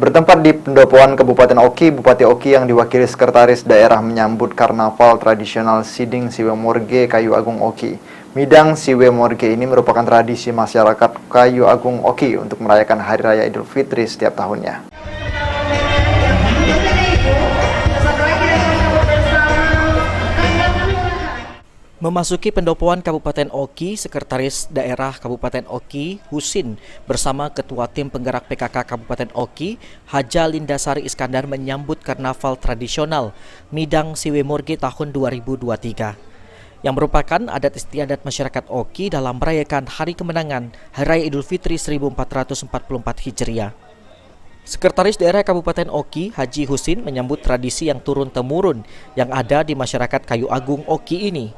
Bertempat di Pendopoan Kabupaten Oki, Bupati Oki yang diwakili Sekretaris Daerah menyambut Karnaval Tradisional Siding Siwe Morge Kayu Agung Oki. Midang Siwe Morge ini merupakan tradisi masyarakat Kayu Agung Oki untuk merayakan Hari Raya Idul Fitri setiap tahunnya. Memasuki pendopoan Kabupaten Oki, Sekretaris Daerah Kabupaten Oki, Husin, bersama Ketua Tim Penggerak PKK Kabupaten Oki, Haja Lindasari Iskandar menyambut Karnaval Tradisional Midang Siwe Morge tahun 2023, yang merupakan adat istiadat masyarakat Oki dalam merayakan Hari Kemenangan Hari Raya Idul Fitri 1444 Hijriah. Sekretaris Daerah Kabupaten Oki, Haji Husin, menyambut tradisi yang turun-temurun yang ada di masyarakat Kayu Agung Oki ini.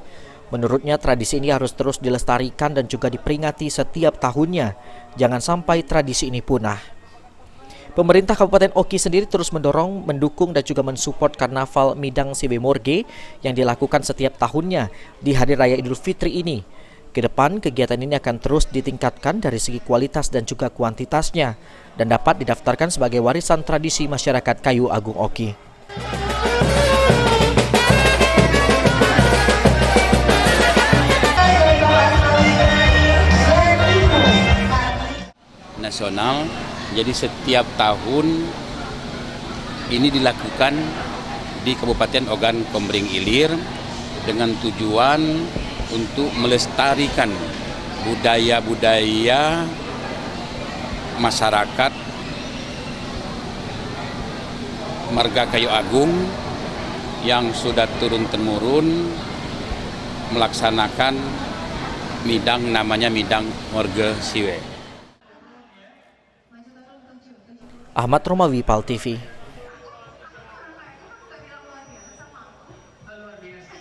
Menurutnya tradisi ini harus terus dilestarikan dan juga diperingati setiap tahunnya. Jangan sampai tradisi ini punah. Pemerintah Kabupaten Oki sendiri terus mendukung dan juga mensupport Karnaval Midang Siwe Morge yang dilakukan setiap tahunnya di Hari Raya Idul Fitri ini. Kedepan kegiatan ini akan terus ditingkatkan dari segi kualitas dan juga kuantitasnya dan dapat didaftarkan sebagai warisan tradisi masyarakat Kayu Agung Oki. Nasional, jadi setiap tahun ini dilakukan di Kabupaten Ogan Komering Ilir dengan tujuan untuk melestarikan budaya-budaya masyarakat marga Kayu Agung yang sudah turun-temurun melaksanakan midang, namanya Midang Morge Siwe. Ahmad Romawi, PAL TV.